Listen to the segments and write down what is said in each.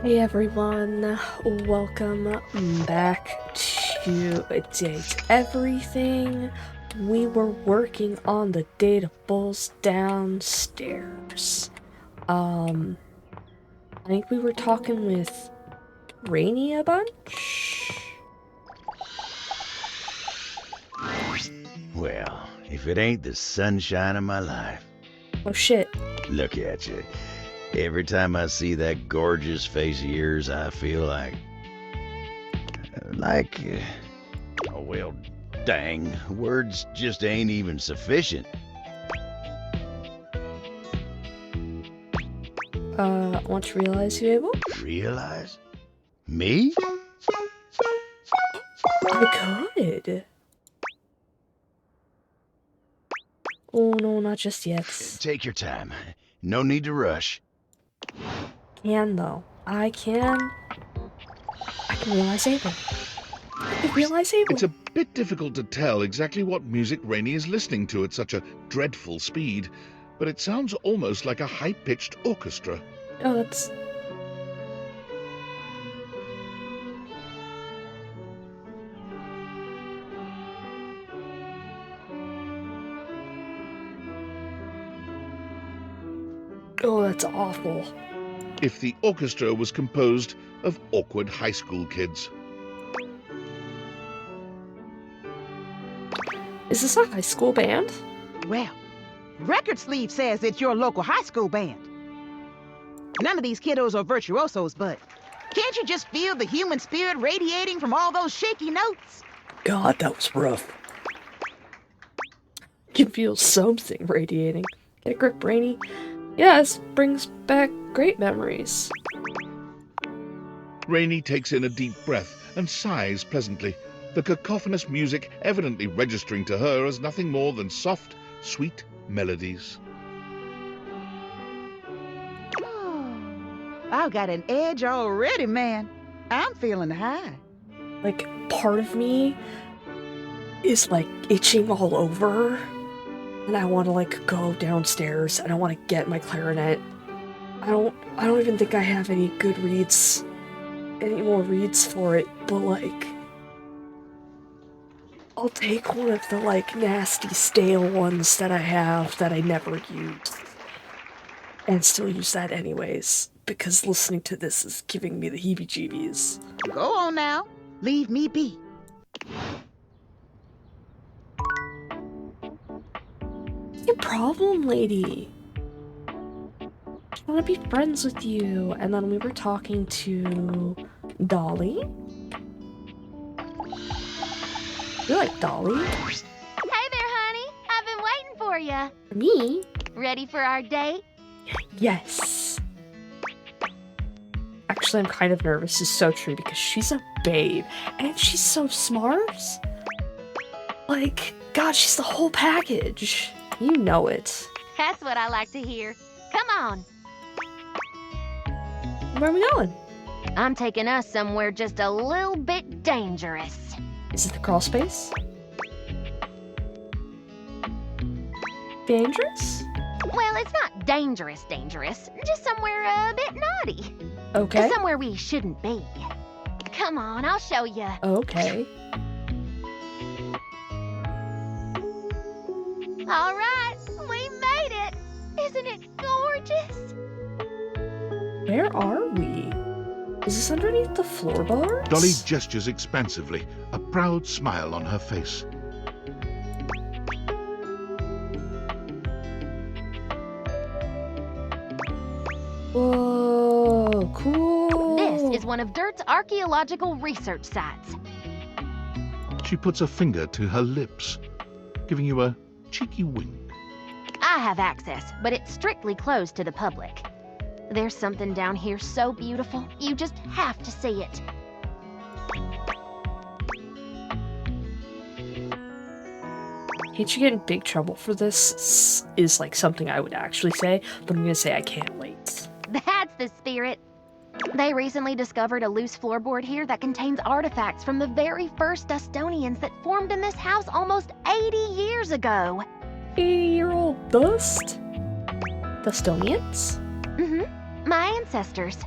Hey everyone, welcome back to Date Everything. We were working on the datables downstairs. I think we were talking with Rainy a bunch? Well, if it ain't the sunshine of my life. Oh shit. Look at you. Every time I see that gorgeous face of yours, I feel oh well, dang, words just ain't even sufficient. Want to realize you able? Realize? Me? I could. Oh no, not just yet. Take your time. No need to rush. Can though. I can realize able. It's a bit difficult to tell exactly what music Rainey is listening to at such a dreadful speed, but it sounds almost like a high-pitched orchestra. Oh, that's... Oh, that's awful. If the orchestra was composed of awkward high school kids. Is this a high school band? Well, record sleeve says it's your local high school band. None of these kiddos are virtuosos, but can't you just feel the human spirit radiating from all those shaky notes? God, that was rough. You can feel something radiating. Get a grip, Rainy. Yeah, this brings back great memories. Rainey takes in a deep breath and sighs pleasantly, the cacophonous music evidently registering to her as nothing more than soft, sweet melodies. Oh, I've got an edge already, man. I'm feeling high. Like, part of me is, like, itching all over. And I want to, like, go downstairs and I want to get my clarinet. I don't even think I have any more reeds for it, but, like, I'll take one of the, like, nasty, stale ones that I have that I never used. And still use that anyways, because listening to this is giving me the heebie-jeebies. Go on now. Leave me be. What's your problem, lady? I want to be friends with you. And then we were talking to Dolly. You like Dolly? Hey there, honey. I've been waiting for you. Me? Ready for our date? Yes. Actually, I'm kind of nervous. It's so true because she's a babe. And she's so smart. Like, God, she's the whole package. You know it. That's what I like to hear. Come on. Where are we going? I'm taking us somewhere just a little bit dangerous. Is it the crawl space? Dangerous? Well, it's not dangerous, just somewhere a bit naughty. Okay. Somewhere we shouldn't be. Come on, I'll show you. Okay. All right, we made it. Isn't it gorgeous? Where are we? Is this underneath the floorboards? Dolly gestures expansively, a proud smile on her face. Whoa, cool. This is one of Dirt's archaeological research sites. She puts a finger to her lips, giving you a cheeky wink. I have access, but it's strictly closed to the public. There's something down here so beautiful, you just have to see it. Can't you get in big trouble for this? Is like something I would actually say, but I'm gonna say I can't wait. That's the spirit. They recently discovered a loose floorboard here that contains artifacts from the very first Dustonians that formed in this house almost 80 years ago. 80-year-old dust? Dustonians? My ancestors.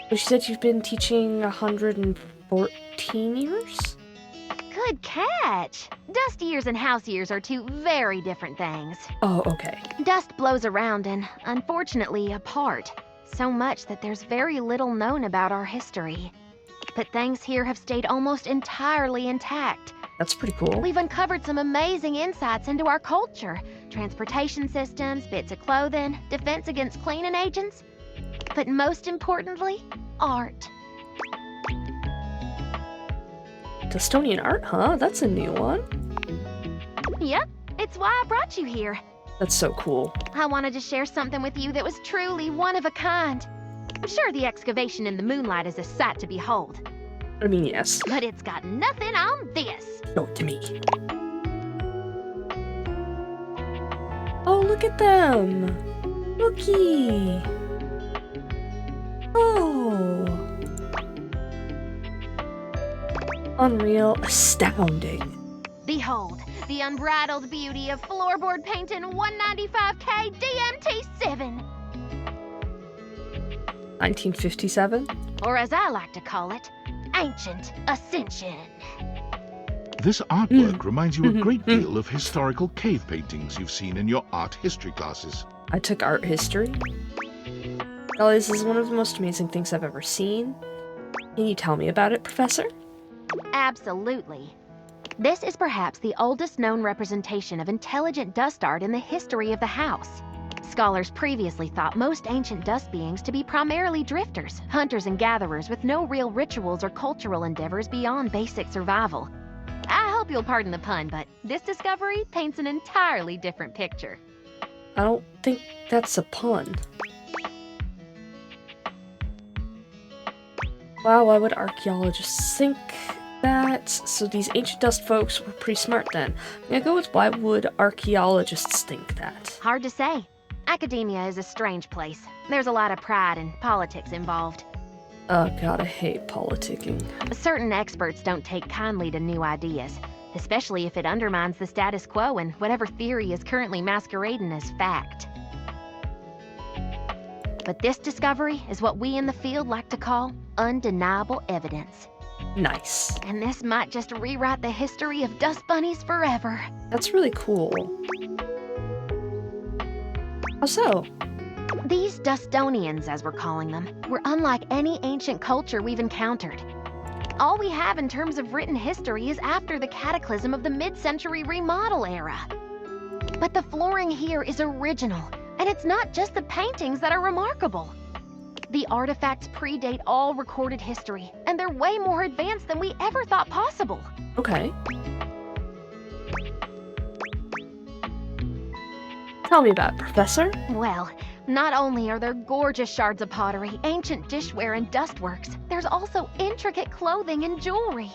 She said you've been teaching 114 years? Good catch! Dust years and house years are two very different things. Oh, okay. Dust blows around and, unfortunately, apart. So much that there's very little known about our history. But things here have stayed almost entirely intact. That's pretty cool. We've uncovered some amazing insights into our culture. Transportation systems, bits of clothing, defense against cleaning agents. But most importantly, art. Dustonian art, huh? That's a new one. Yep, it's why I brought you here. That's so cool. I wanted to share something with you that was truly one of a kind. I'm sure the excavation in the moonlight is a sight to behold. I mean, yes. But it's got nothing on this. Show it to me. Oh, look at them. Looky. Oh. Unreal, astounding. Behold, the unbridled beauty of floorboard painting 195K DMT7. 1957? Or as I like to call it, Ancient Ascension. This artwork reminds you a great deal of historical cave paintings you've seen in your art history classes. I took art history. Well, this is one of the most amazing things I've ever seen. Can you tell me about it, Professor? Absolutely. This is perhaps the oldest known representation of intelligent dust art in the history of the house. Scholars previously thought most ancient dust beings to be primarily drifters, hunters and gatherers with no real rituals or cultural endeavors beyond basic survival. I hope you'll pardon the pun, but this discovery paints an entirely different picture. I don't think that's a pun. Wow, why would archaeologists think that? So these ancient dust folks were pretty smart then. I'm gonna go with why would archaeologists think that? Hard to say. Academia is a strange place. There's a lot of pride and politics involved. Oh god, I hate politicking. Certain experts don't take kindly to new ideas, especially if it undermines the status quo and whatever theory is currently masquerading as fact. But this discovery is what we in the field like to call undeniable evidence. Nice. And this might just rewrite the history of dust bunnies forever. That's really cool. How so? These Dustonians, as we're calling them, were unlike any ancient culture we've encountered. All we have in terms of written history is after the cataclysm of the mid-century remodel era. But the flooring here is original, and it's not just the paintings that are remarkable. The artifacts predate all recorded history, and they're way more advanced than we ever thought possible. Okay. Tell me about it, Professor. Well, not only are there gorgeous shards of pottery, ancient dishware, and dustworks, there's also intricate clothing and jewelry.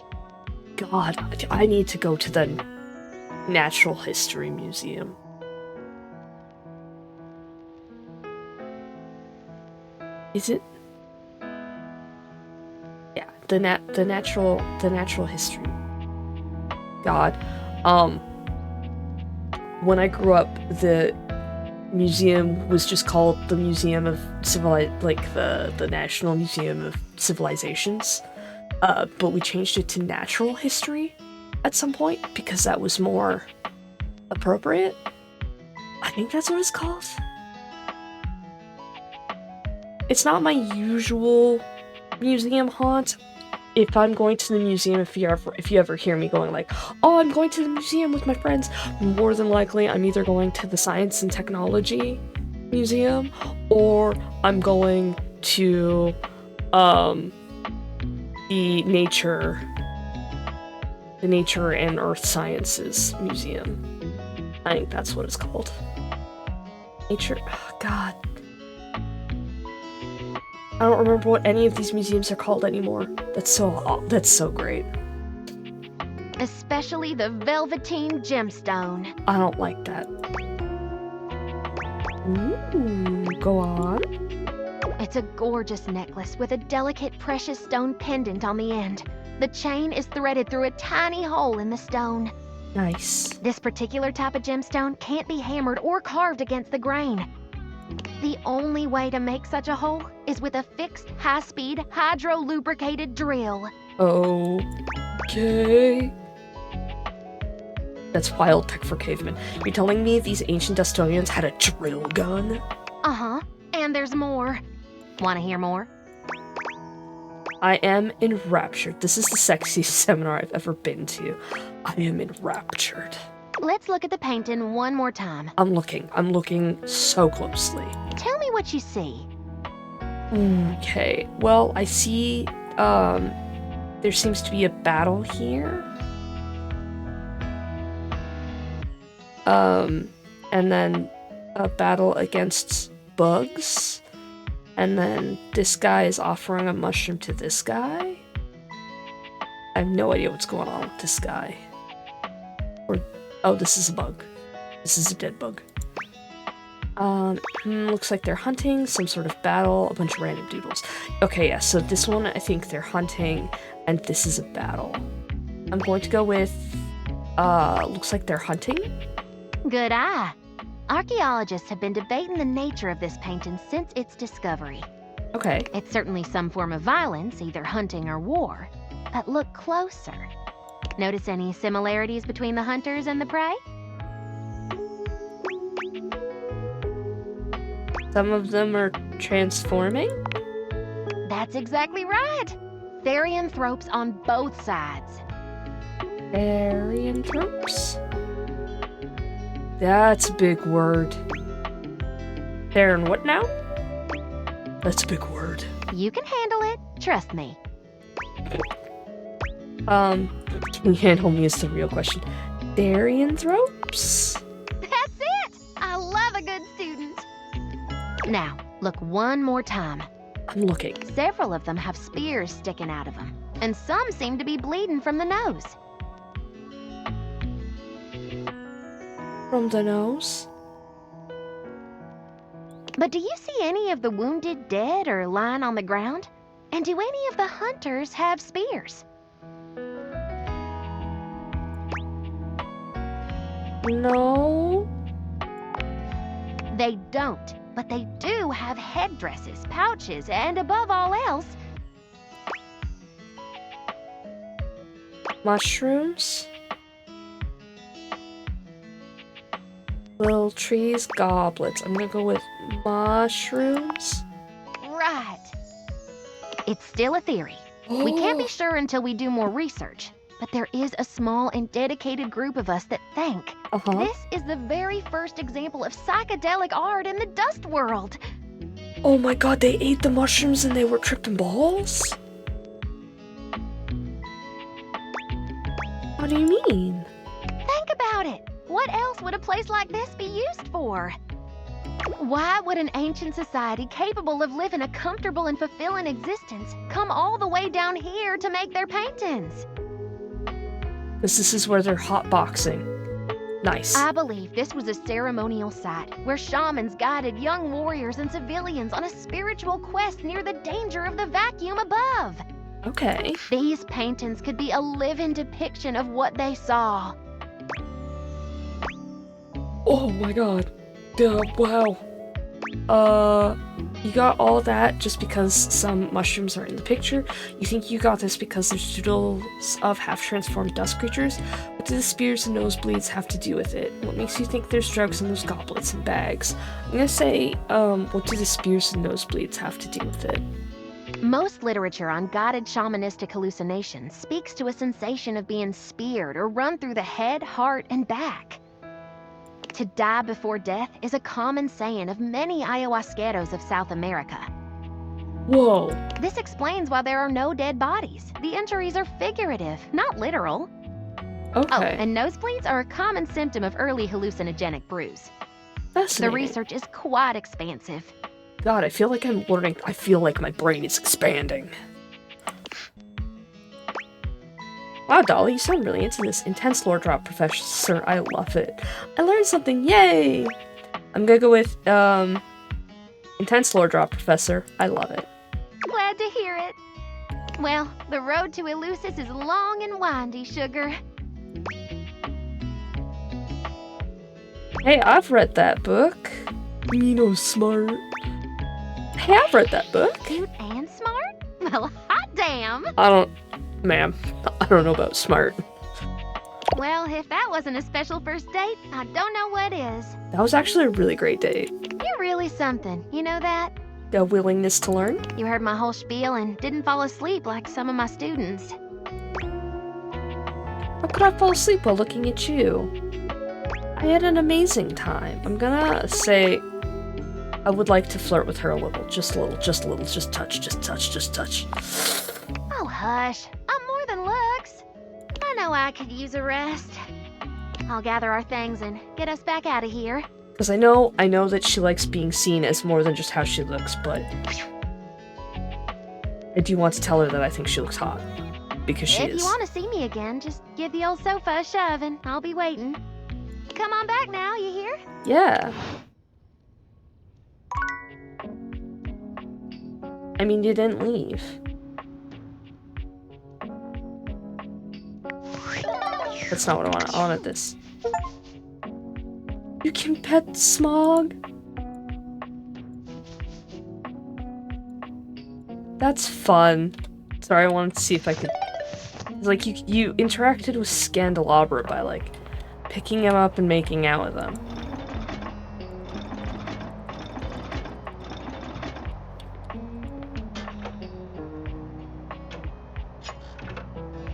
God, I need to go to the Natural History Museum. Is it? Yeah, the natural history. God, when I grew up, the museum was just called the Museum of the National Museum of Civilizations, but we changed it to Natural History at some point because that was more appropriate. I think that's what it's called. It's not my usual museum haunt. If I'm going to the museum, if you ever hear me going like, oh, I'm going to the museum with my friends, more than likely I'm either going to the Science and Technology Museum, or I'm going to the Nature and Earth Sciences Museum. I think that's what it's called. Nature, oh, God. I don't remember what any of these museums are called anymore. That's so great. Especially the Velveteen Gemstone. I don't like that. Ooh, go on. It's a gorgeous necklace with a delicate precious stone pendant on the end. The chain is threaded through a tiny hole in the stone. Nice. This particular type of gemstone can't be hammered or carved against the grain. The only way to make such a hole is with a fixed, high-speed, hydro-lubricated drill. Okay. That's wild tech for cavemen. You're telling me these ancient Dustonians had a drill gun? Uh-huh. And there's more. Want to hear more? I am enraptured. This is the sexiest seminar I've ever been to. I am enraptured. Let's look at the painting one more time. I'm looking so closely. Tell me what you see. Okay, well, I see, there seems to be a battle here. And then a battle against bugs. And then this guy is offering a mushroom to this guy. I have no idea what's going on with this guy. Oh, this is a bug. This is a dead bug. Looks like they're hunting, some sort of battle, a bunch of random doodles. Okay, yeah, so this one, I think they're hunting, and this is a battle. I'm going to go with, looks like they're hunting? Good eye. Archaeologists have been debating the nature of this painting since its discovery. Okay. It's certainly some form of violence, either hunting or war. But look closer. Notice any similarities between the hunters and the prey? Some of them are transforming? That's exactly right. Therianthropes on both sides. Therianthropes? That's a big word. Theron what now? That's a big word. You can handle it. Trust me. Can you handle me is the real question. Therianthropes? That's it! I love a good student. Now, look one more time. I'm looking. Several of them have spears sticking out of them, and some seem to be bleeding from the nose. From the nose? But do you see any of the wounded dead or lying on the ground? And do any of the hunters have spears? No. They don't, but they do have headdresses, pouches, and above all else, Mushrooms? Little trees, goblets. I'm gonna go with mushrooms. right. It's still a theory. We can't be sure until we do more research, but there is a small and dedicated group of us that think this is the very first example of psychedelic art in the dust world. Oh my god, they ate the mushrooms and they were tripping balls? What do you mean? Think about it. What else would a place like this be used for? Why would an ancient society capable of living a comfortable and fulfilling existence come all the way down here to make their paintings? Because this is where they're hotboxing. Nice. I believe this was a ceremonial site where shamans guided young warriors and civilians on a spiritual quest near the danger of the vacuum above. Okay. These paintings could be a living depiction of what they saw. Oh my god. Wow. You got all that just because some mushrooms are in the picture? You think you got this because there's doodles of half-transformed dust creatures? What do the spears and nosebleeds have to do with it? What makes you think there's drugs in those goblets and bags? I'm gonna say, what do the spears and nosebleeds have to do with it? Most literature on guided shamanistic hallucinations speaks to a sensation of being speared or run through the head, heart, and back. To die before death is a common saying of many ayahuasqueros of South America. Whoa. This explains why there are no dead bodies. The injuries are figurative, not literal. Okay. Oh, and nosebleeds are a common symptom of early hallucinogenic brews. The Fascinating. research is quite expansive. God, I feel like I'm learning. I feel like my brain is expanding. Wow, Dolly, you sound really into this. Intense lore drop, Professor. I love it. I learned something. Yay! I'm gonna go with, intense lore drop, Professor. I love it. Glad to hear it. Well, the road to Eleusis is long and windy, sugar. Hey, I've read that book. You know, smart. Hey, I've read that book. Cute and smart? Well, hot damn. Ma'am, I don't know about smart. Well, if that wasn't a special first date, I don't know what is. That was actually a really great date. You're really something, you know that? The willingness to learn? You heard my whole spiel and didn't fall asleep like some of my students. How could I fall asleep while looking at you? I had an amazing time. I'm gonna say I would like to flirt with her a little. Just a little. Just touch, just touch, just touch. Oh, hush. I'm more than looks. I know I could use a rest. I'll gather our things and get us back out of here. Because I know that she likes being seen as more than just how she looks, but I do want to tell her that I think she looks hot. Because she is. If you want to see me again, just give the old sofa a shove and I'll be waiting. Come on back now, you hear? Yeah. I mean, you didn't leave. That's not what I wanted. I wanted this. You can pet Smog? That's fun. Sorry, I wanted to see if I could... Like, you interacted with Scandelabra by, like, picking him up and making out with him.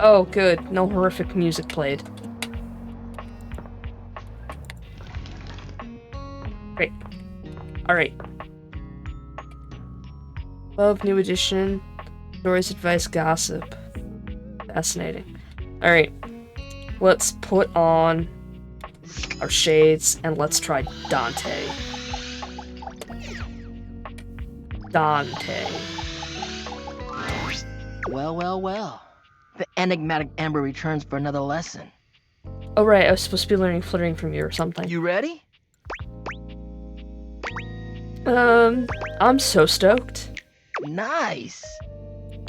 Oh, good. No horrific music played. Great. Alright. Love, new edition. Stories, advice, gossip. Fascinating. Alright. Let's put on our shades and let's try Dante. Dante. Well, well, well. The enigmatic Amber returns for another lesson. Oh right, I was supposed to be learning flirting from you or something. You ready? I'm so stoked. Nice!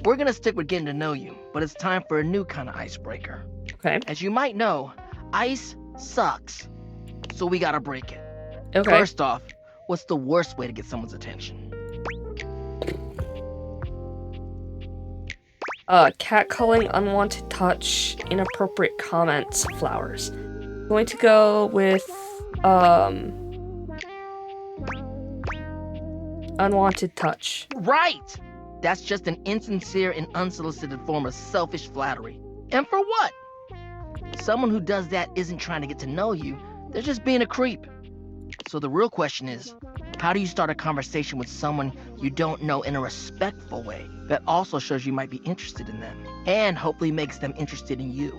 We're gonna stick with getting to know you, but it's time for a new kind of icebreaker. Okay. As you might know, ice sucks. So we gotta break it. Okay. First off, what's the worst way to get someone's attention? Catcalling, unwanted touch, inappropriate comments, flowers. Going to go with, unwanted touch. Right! That's just an insincere and unsolicited form of selfish flattery. And for what? Someone who does that isn't trying to get to know you, they're just being a creep. So the real question is, how do you start a conversation with someone you don't know in a respectful way that also shows you might be interested in them, and hopefully makes them interested in you?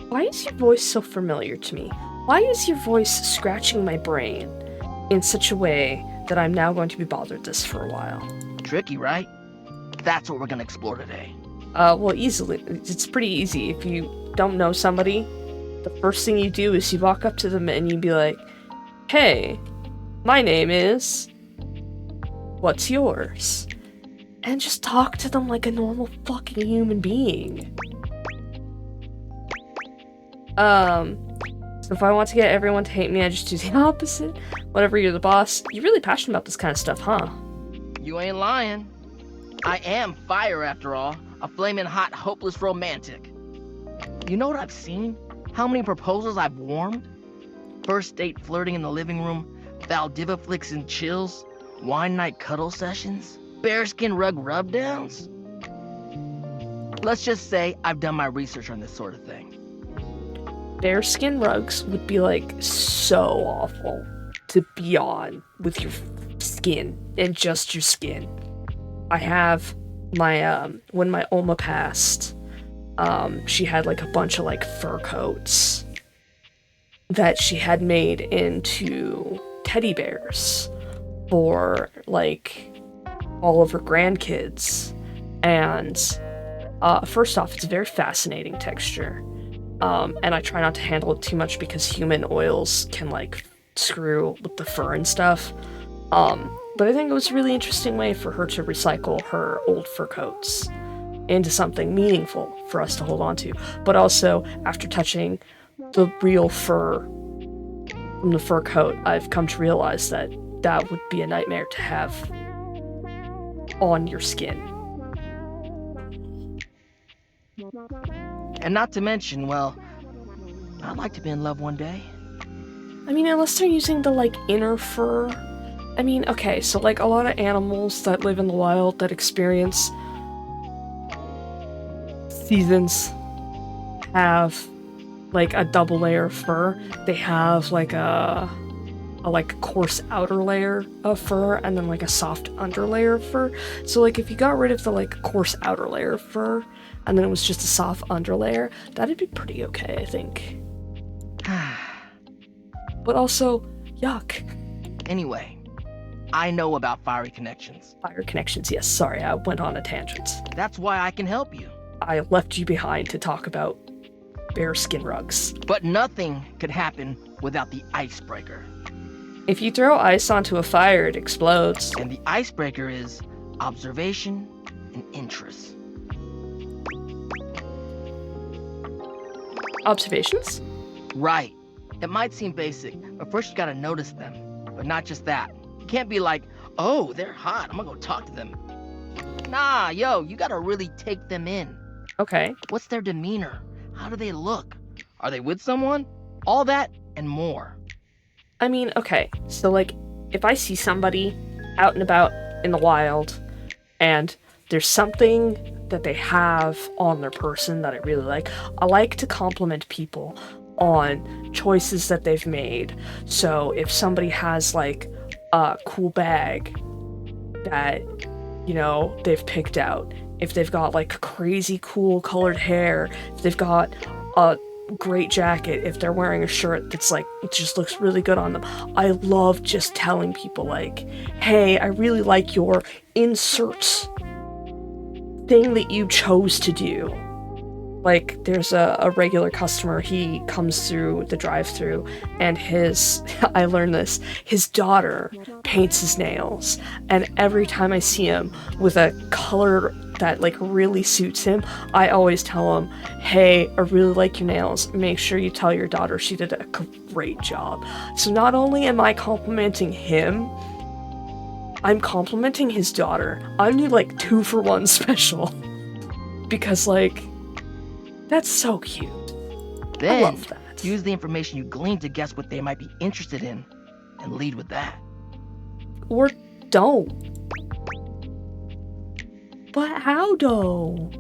Why is your voice so familiar to me? Why is your voice scratching my brain in such a way that I'm now going to be bothered this for a while? Tricky, right? That's what we're gonna explore today. Well, easily. It's pretty easy. If you don't know somebody, the first thing you do is you walk up to them and you be like, hey, my name is... What's yours? And just talk to them like a normal fucking human being. So if I want to get everyone to hate me, I just do the opposite. Whatever, you're the boss. You're really passionate about this kind of stuff, huh? You ain't lying. I am fire, after all. A flaming hot, hopeless romantic. You know what I've seen? How many proposals I've warmed? First date flirting in the living room, Valdiva flicks and chills, wine night cuddle sessions, bearskin rug rubdowns. Let's just say I've done my research on this sort of thing. Bearskin rugs would be like so awful to be on with your skin and just your skin. I have my when my Oma passed, she had like a bunch of like fur coats that she had made into teddy bears for like all of her grandkids. And first off, it's a very fascinating texture. And I try not to handle it too much because human oils can like screw with the fur and stuff. But I think it was a really interesting way for her to recycle her old fur coats into something meaningful for us to hold on to. But also, after touching the real fur from the fur coat, I've come to realize that that would be a nightmare to have on your skin. And not to mention, well, I'd like to be in love one day. I mean, unless they're using the, like, inner fur. I mean, okay, so, like, a lot of animals that live in the wild that experience seasons have, like, a double layer of fur. They have, like, a coarse outer layer of fur and then, like, a soft underlayer of fur. So, like, if you got rid of the, like, coarse outer layer of fur and then it was just a soft underlayer, that'd be pretty okay, I think. But also, yuck. Anyway, I know about fiery connections. Fire connections, yes. Sorry, I went on a tangent. That's why I can help you. I left you behind to talk about bearskin rugs. But nothing could happen without the icebreaker. If you throw ice onto a fire, it explodes. And the icebreaker is observation and interest. Observations? Right. It might seem basic, but first you gotta notice them. But not just that. You can't be like, oh, they're hot, I'm gonna go talk to them. Nah, yo, you gotta really take them in. Okay. What's their demeanor? How do they look? Are they with someone? All that and more. I mean, okay, so, like, if I see somebody out and about in the wild, and there's something that they have on their person that I really like, I like to compliment people on choices that they've made. So if somebody has, like, a cool bag that, you know, they've picked out, if they've got, like, crazy cool colored hair, if they've got a great jacket, if they're wearing a shirt that's, like, it just looks really good on them, I love just telling people, like, hey, I really like your insert thing that you chose to do. Like, there's a regular customer, he comes through the drive-thru, and I learned this, his daughter paints his nails, and every time I see him with a color that, like, really suits him, I always tell him, hey, I really like your nails, make sure you tell your daughter she did a great job. So not only am I complimenting him, I'm complimenting his daughter. I'm the, like, 2-for-1 special. Because, like, that's so cute. Then, I love that. Use the information you gleaned to guess what they might be interested in, and lead with that. Or don't. But how though?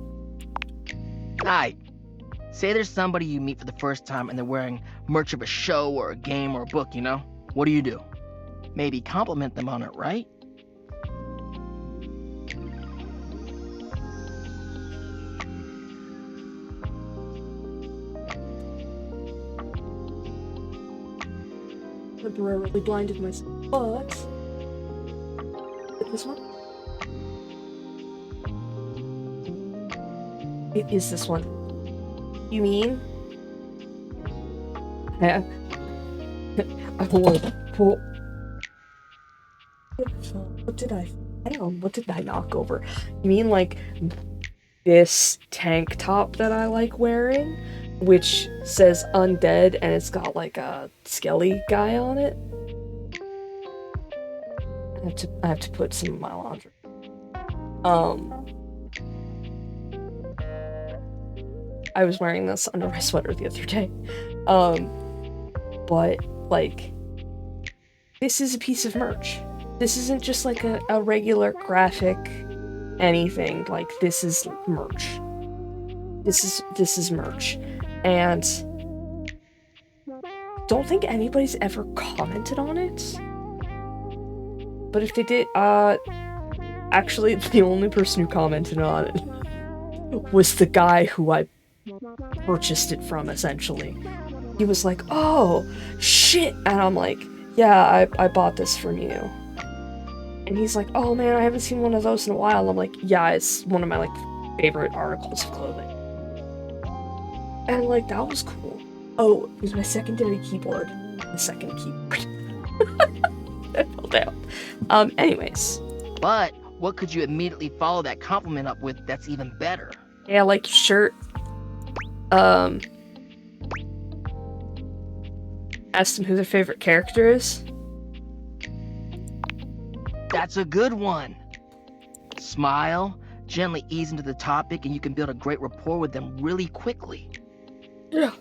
Alright, say there's somebody you meet for the first time and they're wearing merch of a show or a game or a book, you know? What do? Maybe compliment them on it, right? Temporarily blinded myself, but this one? It is this one. You mean? Yeah. What did I found? What did I knock over? You mean, like, this tank top that I like wearing? Which says undead and it's got, like, a skelly guy on it? I have to put some of my laundry. I was wearing this under my sweater the other day. But, like, this is a piece of merch. This isn't just, like, a regular graphic anything. Like, this is merch. This is merch. And I don't think anybody's ever commented on it. But if they did, actually, the only person who commented on it was the guy who I purchased it from, essentially. He was like, oh, shit! And I'm like, yeah, I bought this from you. And he's like, oh man, I haven't seen one of those in a while. And I'm like, yeah, it's one of my, like, favorite articles of clothing. And, like, that was cool. Oh, it was my secondary keyboard. The second keyboard. That fell down. Anyways. But what could you immediately follow that compliment up with that's even better? Yeah, I like your shirt. Ask them who their favorite character is. That's a good one. Smile, gently ease into the topic, and you can build a great rapport with them really quickly. Yeah,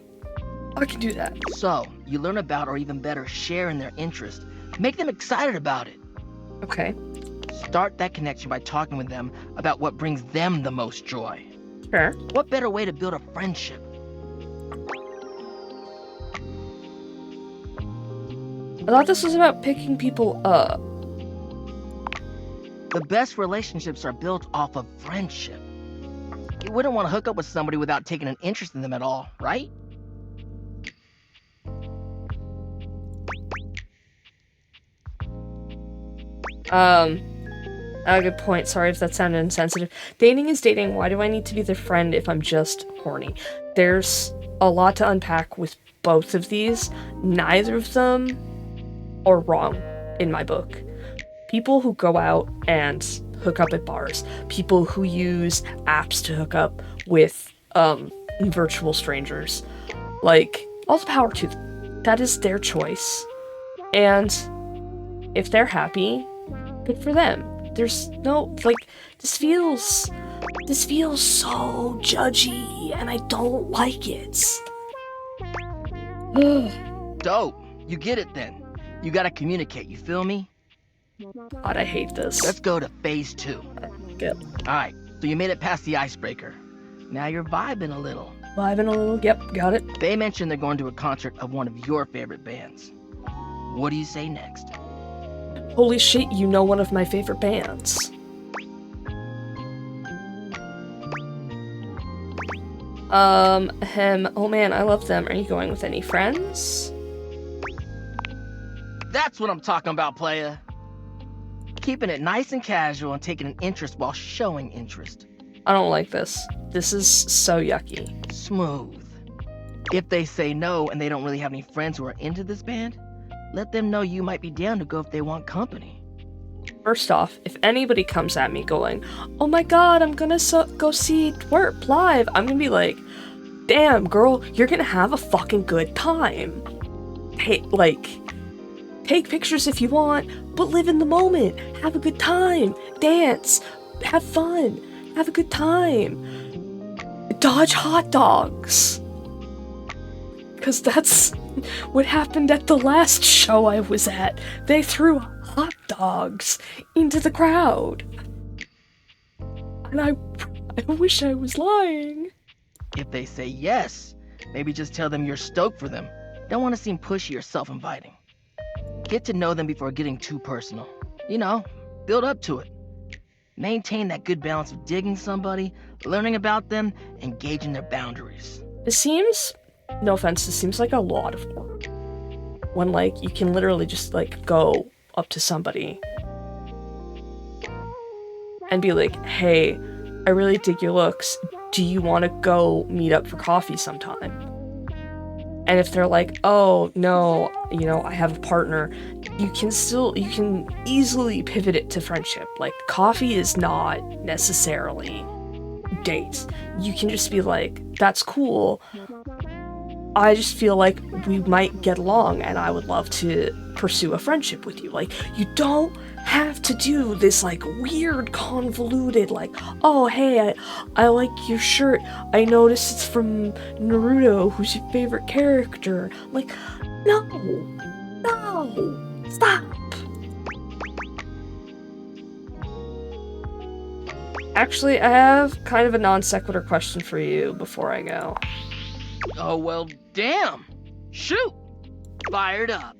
I can do that. So, you learn about, or even better, share in their interest. Make them excited about it. Okay. Start that connection by talking with them about what brings them the most joy. Sure. What better way to build a friendship? I thought this was about picking people up. The best relationships are built off of friendship. You wouldn't want to hook up with somebody without taking an interest in them at all, right? A good point. Sorry if that sounded insensitive. Dating is dating. Why do I need to be their friend if I'm just horny? There's a lot to unpack with both of these. Neither of them are wrong in my book. People who go out and hook up at bars, people who use apps to hook up with virtual strangers, like, all the power to them. That is their choice. And if they're happy, good for them. There's no, like, this feels so judgy, and I don't like it. Dope. You get it then. You gotta communicate, you feel me? God, I hate this. Let's go to phase 2. Good. Alright, so you made it past the icebreaker. Now you're vibing a little. Vibing a little, yep, got it. They mentioned they're going to a concert of one of your favorite bands. What do you say next? Holy shit, you know one of my favorite bands. Oh man, I love them. Are you going with any friends? That's what I'm talking about, playa. Keeping it nice and casual and taking an interest while showing interest. I don't like this. This is so yucky. Smooth. If they say no and they don't really have any friends who are into this band, let them know you might be down to go if they want company. First off, if anybody comes at me going, oh my god, I'm gonna go see Twerp live, I'm gonna be like, damn, girl, you're gonna have a fucking good time. Hey, like, take pictures if you want, but live in the moment. Have a good time. Dance. Have fun. Have a good time. Dodge hot dogs. Because that's what happened at the last show I was at. They threw hot dogs into the crowd. And I wish I was lying. If they say yes, maybe just tell them you're stoked for them. Don't want to seem pushy or self-inviting. Get to know them before getting too personal. You know, build up to it. Maintain that good balance of digging somebody, learning about them, and gauging their boundaries. This seems, no offense, this seems like a lot of work. When, like, you can literally just, like, go up to somebody and be like, hey, I really dig your looks. Do you want to go meet up for coffee sometime? And if they're like, oh, no, you know, I have a partner, you can easily pivot it to friendship. Like, coffee is not necessarily date. You can just be like, that's cool. I just feel like we might get along and I would love to pursue a friendship with you. Like, you don't have to do this, like, weird, convoluted, like, oh, hey, I like your shirt. I noticed it's from Naruto. Who's your favorite character? Like, no, stop. Actually, I have kind of a non sequitur question for you before I go. Oh, well, damn. Shoot. Fired up.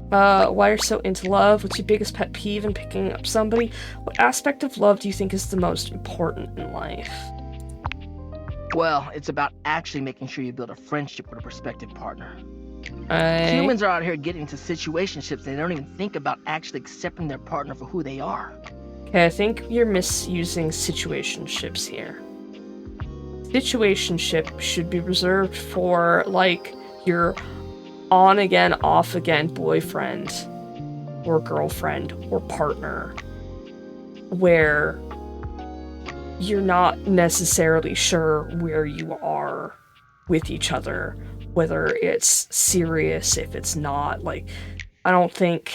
Why you're so into love? What's your biggest pet peeve in picking up somebody? What aspect of love do you think is the most important in life? Well, it's about actually making sure you build a friendship with a prospective partner. Humans are out here getting into situationships and they don't even think about actually accepting their partner for who they are. Okay, I think you're misusing situationships here. Situationship should be reserved for, like, your on-again, off-again boyfriend or girlfriend or partner, where you're not necessarily sure where you are with each other, whether it's serious, if it's not. Like, I don't think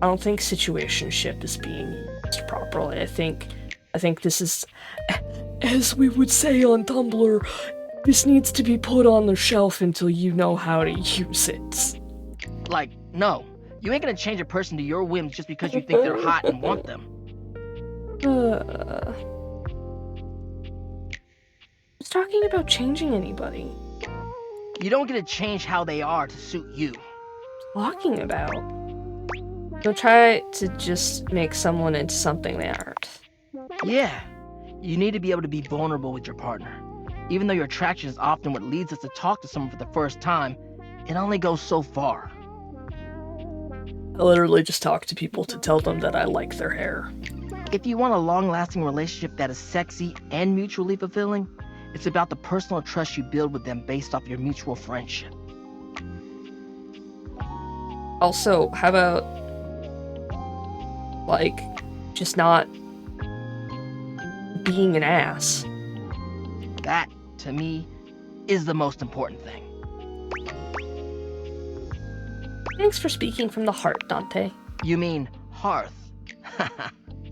situationship is being properly. I think this is, as we would say on Tumblr, this needs to be put on the shelf until you know how to use it. Like, no. You ain't gonna change a person to your whims just because you think they're hot and want them. Who's talking about changing anybody? You don't get to change how they are to suit you. Talking about? Don't try to just make someone into something they aren't. Yeah. You need to be able to be vulnerable with your partner. Even though your attraction is often what leads us to talk to someone for the first time, it only goes so far. I literally just talk to people to tell them that I like their hair. If you want a long-lasting relationship that is sexy and mutually fulfilling, it's about the personal trust you build with them based off your mutual friendship. Also, how about, like, just not being an ass? That, to me, is the most important thing. Thanks for speaking from the heart, Dante. You mean hearth.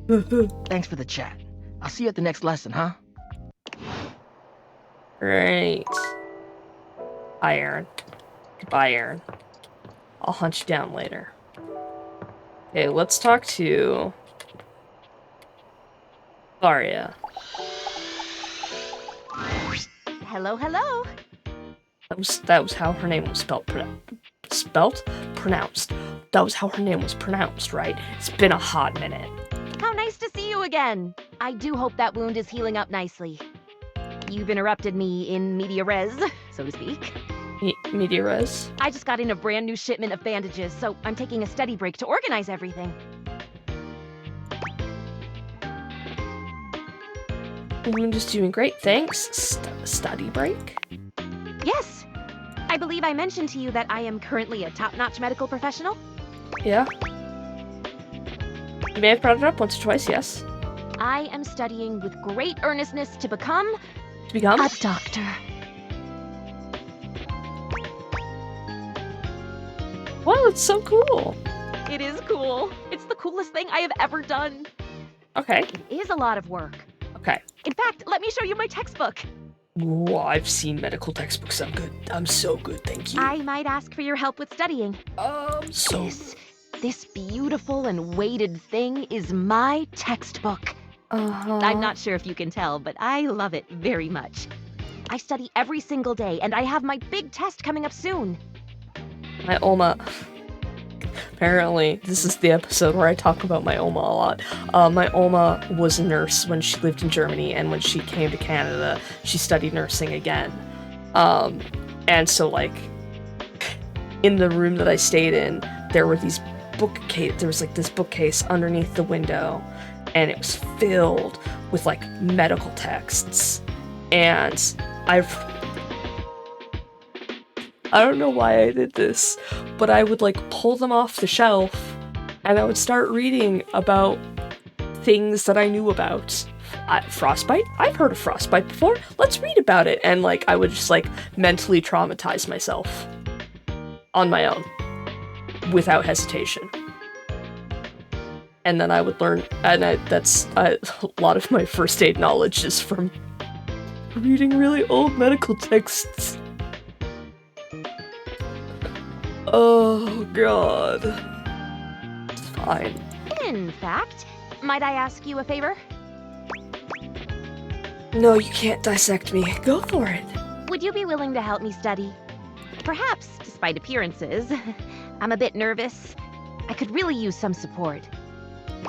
Thanks for the chat. I'll see you at the next lesson, huh? Great. Bye, Aaron. Goodbye, Aaron. I'll hunt you down later. Okay, let's talk to Varia. Hello, hello. That was how her name was pronounced. That was how her name was pronounced, right? It's been a hot minute. How nice to see you again. I do hope that wound is healing up nicely. You've interrupted me in media res, so to speak. Media res? I just got in a brand new shipment of bandages, so I'm taking a study break to organize everything. The wound is doing great, thanks. Study break? Yes. I believe I mentioned to you that I am currently a top-notch medical professional. Yeah. You may have brought it up once or twice, yes. I am studying with great earnestness to become a doctor. Wow, it's so cool. It is cool. It's the coolest thing I have ever done. Okay. It is a lot of work. Okay. In fact, let me show you my textbook. Whoa, I've seen medical textbooks. I'm good. I'm so good, thank you. I might ask for your help with studying. So... This beautiful and weighted thing is my textbook. I'm not sure if you can tell, but I love it very much. I study every single day, and I have my big test coming up soon. My Oma. Apparently, this is the episode where I talk about my Oma a lot. My Oma was a nurse when she lived in Germany, and when she came to Canada, she studied nursing again. And so, like, in the room that I stayed in, there were these there was, like, this bookcase underneath the window, and it was filled with, like, medical texts. And I don't know why I did this, but I would, like, pull them off the shelf, and I would start reading about things that I knew about. Frostbite? I've heard of frostbite before. Let's read about it. And, like, I would just, like, mentally traumatize myself on my own without hesitation. And then I would learn, and that's a lot of my first aid knowledge is from reading really old medical texts. Oh, God. It's fine. In fact, might I ask you a favor? No, you can't dissect me. Go for it. Would you be willing to help me study? Perhaps, despite appearances. I'm a bit nervous. I could really use some support.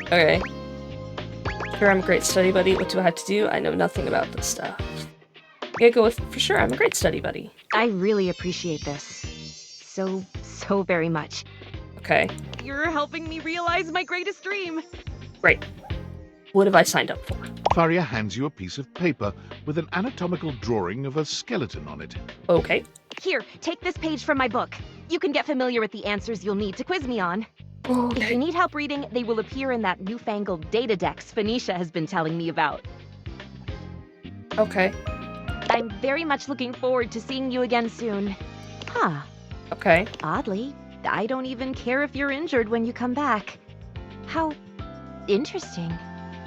Okay. Sure, I'm a great study buddy. What do I have to do? I know nothing about this stuff. Okay, go with, for sure, I'm a great study buddy. I really appreciate this. So very much. Okay. You're helping me realize my greatest dream. Great. What have I signed up for? Faria hands you a piece of paper with an anatomical drawing of a skeleton on it. Okay. Here, take this page from my book. You can get familiar with the answers you'll need to quiz me on. Okay. If you need help reading, they will appear in that newfangled data dex Phoenicia has been telling me about. Okay. I'm very much looking forward to seeing you again soon. Huh. Okay. Oddly, I don't even care if you're injured when you come back. How interesting.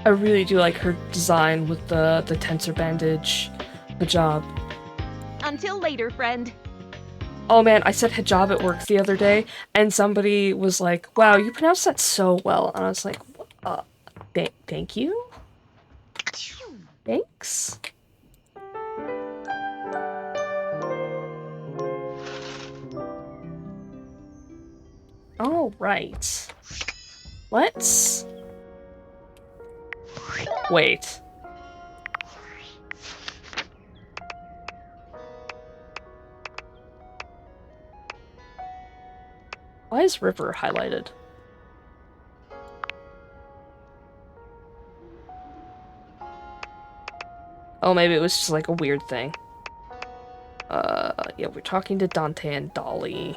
I really do like her design with the tensor bandage hijab. Until later, friend. Oh man, I said hijab at work the other day, and somebody was like, wow, you pronounced that so well. And I was like, thank you? Thanks? Alright. Let's... Wait. Why is River highlighted? Oh, maybe it was just like a weird thing. Yeah, we're talking to Dante and Dolly.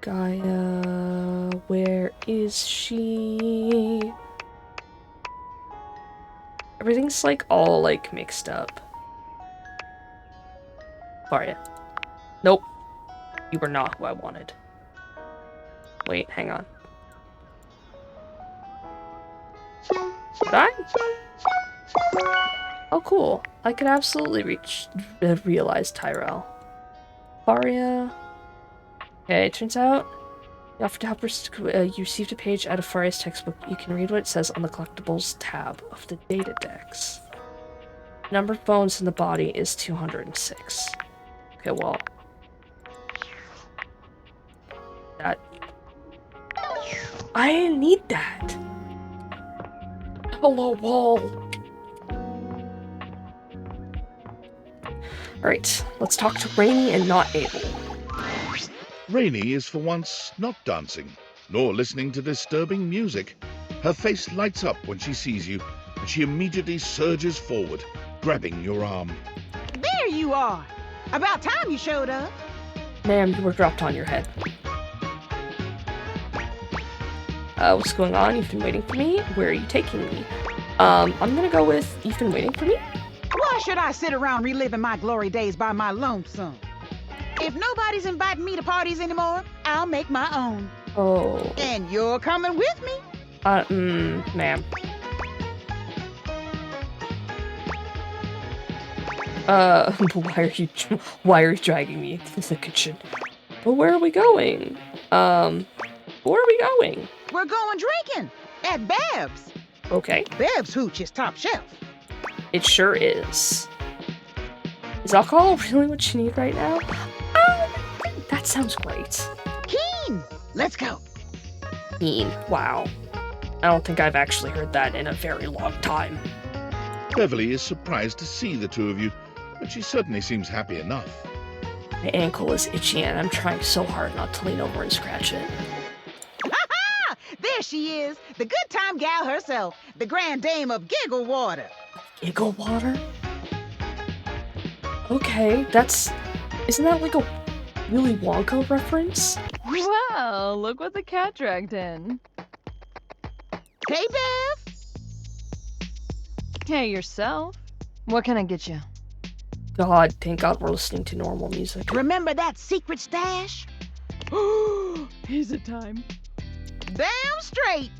Gaia, where is she? Everything's like all like mixed up. Faria. Nope. You were not who I wanted. Wait, hang on. Did I? Oh, cool. I could absolutely realize Tyrell. Faria. Okay, it turns out you offered to help you received a page out of Faria's textbook. You can read what it says on the collectibles tab of the data decks. The number of bones in the body is 206. Okay, well. That. I didn't need that. Hello, wall. Alright, let's talk to Rainy and not Abel. Rainy is for once not dancing, nor listening to disturbing music. Her face lights up when she sees you, and she immediately surges forward, grabbing your arm. There you are. About time you showed up. Ma'am, you were dropped on your head. What's going on? You've been waiting for me? Where are you taking me? I'm gonna go with, you've been waiting for me? Why should I sit around reliving my glory days by my lonesome? If nobody's inviting me to parties anymore, I'll make my own. Oh. And you're coming with me? Ma'am. Why are you dragging me to the kitchen? But where are we going? Where are we going? We're going drinking at Bev's. Okay. Bev's hooch is top shelf. It sure is. Is alcohol really what you need right now? That sounds great. Keen, let's go. Keen, wow. I don't think I've actually heard that in a very long time. Beverly is surprised to see the two of you, but she certainly seems happy enough. My ankle is itchy and I'm trying so hard not to lean over and scratch it. Ha-ha! There she is, the good time gal herself, the grand dame of Giggle Water. Giggle water? Okay, isn't that like a Willy Wonka reference? Wow, look what the cat dragged in. Hey, Bev. Hey, yourself. What can I get you? God, thank God we're listening to normal music. Remember that secret stash? Is it time? Damn straight.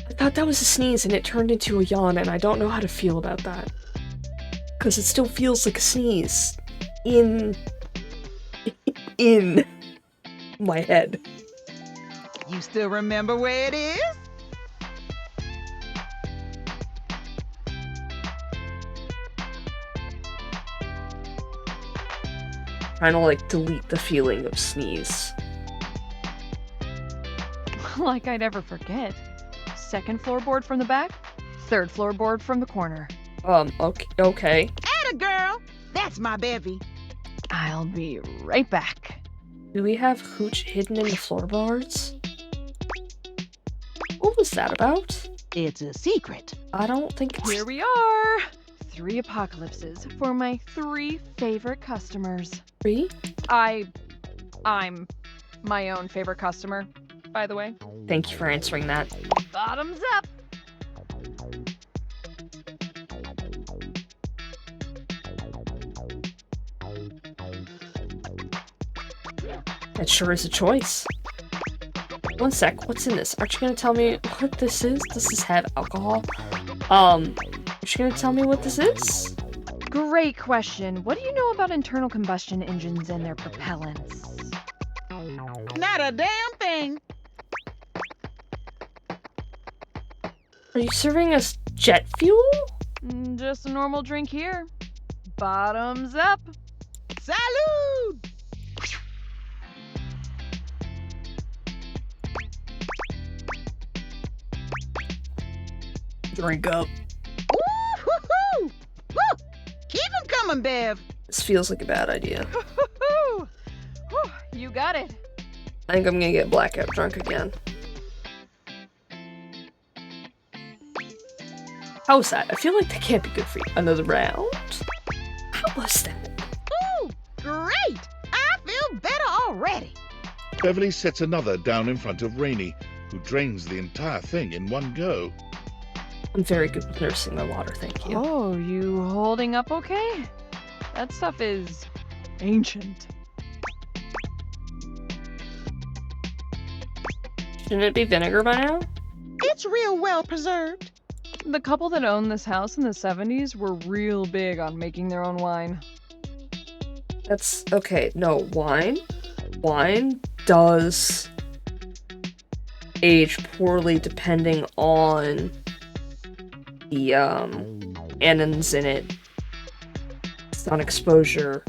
I thought that was a sneeze and it turned into a yawn and I don't know how to feel about that. Because it still feels like a sneeze. In my head. You still remember where it is? Trying to like delete the feeling of sneeze. Like I'd ever forget. Second floorboard from the back, third floorboard from the corner. Okay. Atta girl! That's my bevy. I'll be right back. Do we have hooch hidden in the floorboards? What was that about? It's a secret. I don't think it's... Here we are! 3 apocalypses for my 3 favorite customers. 3? I'm my own favorite customer, by the way. Thank you for answering that. Bottoms up! That sure is a choice. One sec, what's in this? Aren't you gonna tell me what this is? Does this have alcohol? Aren't you gonna tell me what this is? Great question. What do you know about internal combustion engines and their propellants? Not a damn thing. Are you serving us jet fuel? Just a normal drink here. Bottoms up. Salud! Drink up. Woo-hoo-hoo! Woo! Keep 'em coming, Bev. This feels like a bad idea. Whew, you got it. I think I'm gonna get blackout drunk again. How was that? I feel like that can't be good for you. Another round? How was that? Ooh, great! I feel better already. Beverly sets another down in front of Rainey, who drains the entire thing in one go. I'm very good with nursing my water, thank you. Oh, you holding up okay? That stuff is ancient. Shouldn't it be vinegar by now? It's real well preserved. The couple that owned this house in the 70s were real big on making their own wine. That's okay. No, wine. Wine does age poorly depending on the annins in it, sun exposure,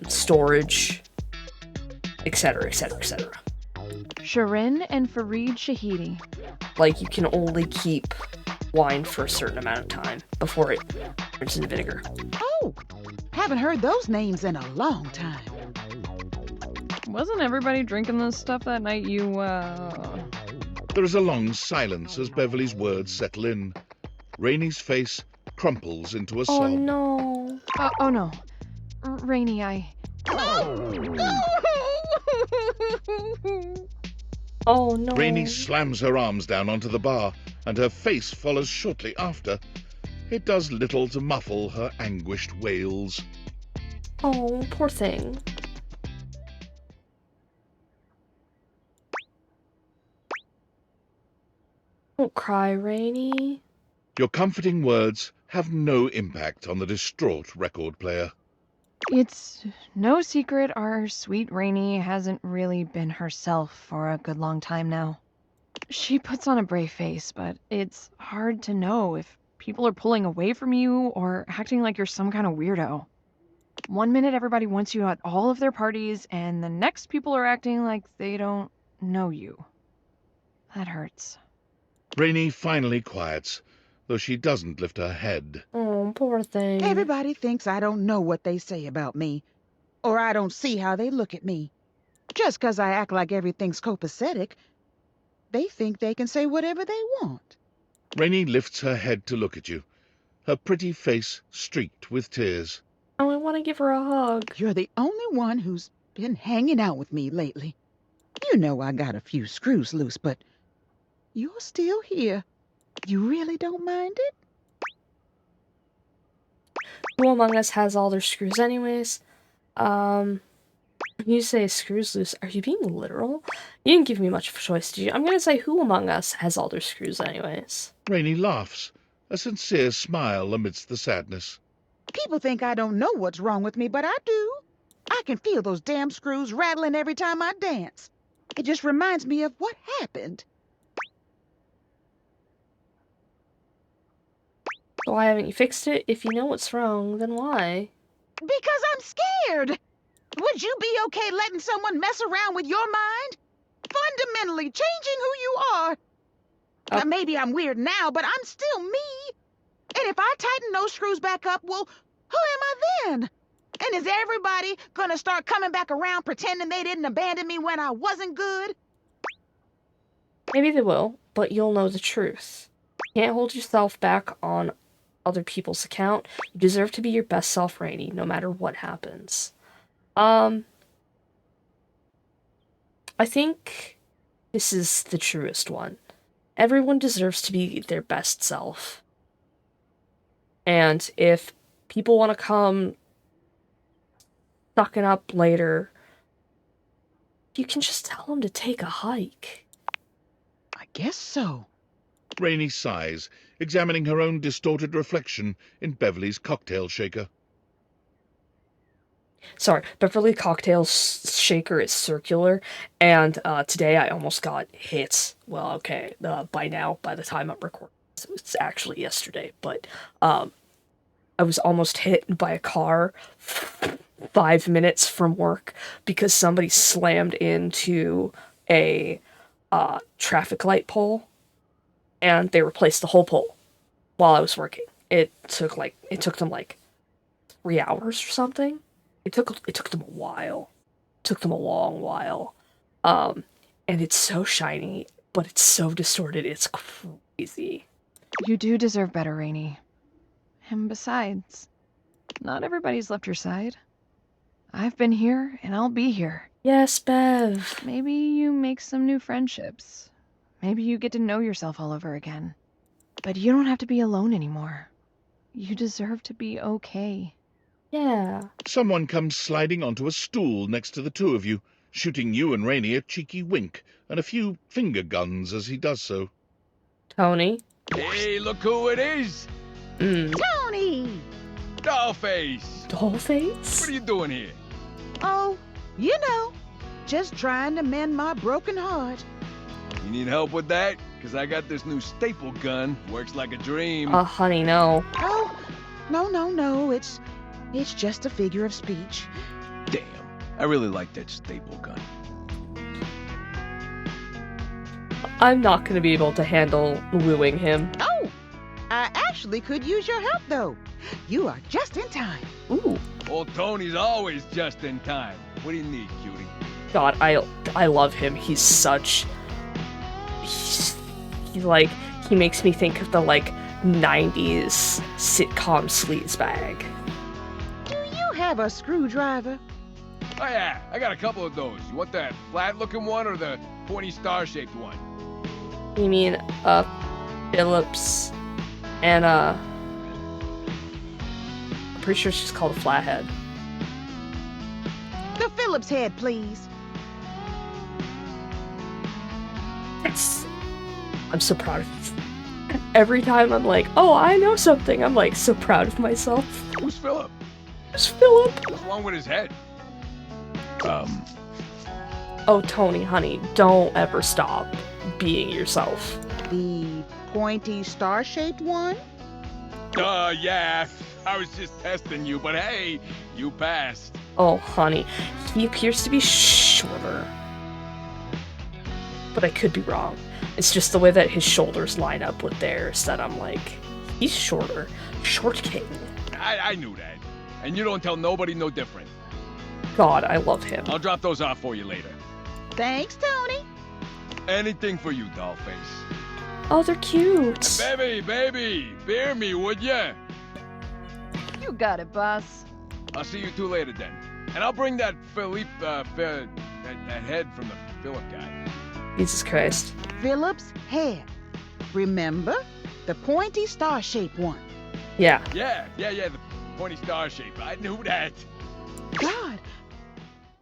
storage, etc., etc., etc. Sharin and Farid Shahidi. Like, you can only keep wine for a certain amount of time before it turns into vinegar. Oh, haven't heard those names in a long time. Wasn't everybody drinking this stuff that night you, There is a long silence as Beverly's words settle in. Rainey's face crumples into a Oh sob. no. oh no. Rainey, Oh no. Rainey slams her arms down onto the bar, and her face follows shortly after. It does little to muffle her anguished wails. Oh, poor thing. Don't cry, Rainey. Your comforting words have no impact on the distraught record player. It's no secret our sweet Rainey hasn't really been herself for a good long time now. She puts on a brave face, but it's hard to know if people are pulling away from you or acting like you're some kind of weirdo. One minute everybody wants you at all of their parties, and the next people are acting like they don't know you. That hurts. Rainey finally quiets, though she doesn't lift her head. Oh, poor thing. Everybody thinks I don't know what they say about me, or I don't see how they look at me. Just 'cause I act like everything's copacetic, they think they can say whatever they want. Rainey lifts her head to look at you, her pretty face streaked with tears. Oh, I want to give her a hug. You're the only one who's been hanging out with me lately. You know I got a few screws loose, but you're still here. You really don't mind it? Who among us has all their screws anyways? When you say screws loose, are you being literal? You didn't give me much of a choice, did you? I'm gonna say who among us has all their screws anyways. Rainey laughs, a sincere smile amidst the sadness. People think I don't know what's wrong with me, but I do. I can feel those damn screws rattling every time I dance. It just reminds me of what happened. So why haven't you fixed it? If you know what's wrong, then why? Because I'm scared. Would you be okay letting someone mess around with your mind? Fundamentally changing who you are. Oh. Now, maybe I'm weird now, but I'm still me. And if I tighten those screws back up, well, who am I then? And is everybody gonna start coming back around pretending they didn't abandon me when I wasn't good? Maybe they will, but you'll know the truth. You can't hold yourself back on other people's account. You deserve to be your best self, Rainey, no matter what happens. I think this is the truest one. Everyone deserves to be their best self. And if people want to come sucking up later You can just tell him to take a hike. I guess so. Rainey sighs, examining her own distorted reflection in Beverly's cocktail shaker. Sorry, Beverly Cocktail Shaker is circular, and today I almost got hit. Well, okay, by now, by the time I'm recording, it's actually yesterday, but I was almost hit by a car 5 minutes from work because somebody slammed into a traffic light pole, and they replaced the whole pole while I was working. It took them like 3 hours or something. It took them a while. It took them a long while. And it's so shiny, but it's so distorted. It's crazy. You do deserve better, Rainy. And besides, not everybody's left your side. I've been here, and I'll be here. Yes, Bev. Maybe you make some new friendships. Maybe you get to know yourself all over again. But you don't have to be alone anymore. You deserve to be okay. Yeah. Someone comes sliding onto a stool next to the two of you, shooting you and Rainey a cheeky wink and a few finger guns as he does so. Tony. Hey, look who it is! Tony! Dollface! Dollface? What are you doing here? Oh, you know, just trying to mend my broken heart. You need help with that? Because I got this new staple gun. Works like a dream. Honey, no. Oh, no, it's just a figure of speech. Damn, I really like that staple gun. I'm not gonna be able to handle wooing him. Oh, I actually could use your help, though. You are just in time. Ooh. Old Tony's always just in time. What do you need, cutie? God, I love him. He's he makes me think of the 90s sitcom sleazebag. Do you have a screwdriver? Oh yeah, I got a couple of those. You want the flat-looking one or the pointy star-shaped one? You mean Phillips and I'm pretty sure it's just called a flathead. The Phillips head, please. Yes. I'm so proud of every time I'm like, oh, I know something. I'm so proud of myself. Who's Philip? Who's Philip? What's wrong with his head? Oh, Tony, honey, don't ever stop being yourself. The pointy star-shaped one? Yeah. I was just testing you, but hey, you passed. Oh, honey, he appears to be shorter. But I could be wrong. It's just the way that his shoulders line up with theirs that I'm he's shorter. Short king. I knew that. And you don't tell nobody no different. God, I love him. I'll drop those off for you later. Thanks, Tony. Anything for you, Dollface. Oh, they're cute. Baby, bear me, would ya? You got it, boss. I'll see you two later then. And I'll bring that that head from the Philip guy. Jesus Christ. Phillips head. Remember? The pointy star-shaped one. Yeah. Yeah, the pointy star shape. I knew that. God,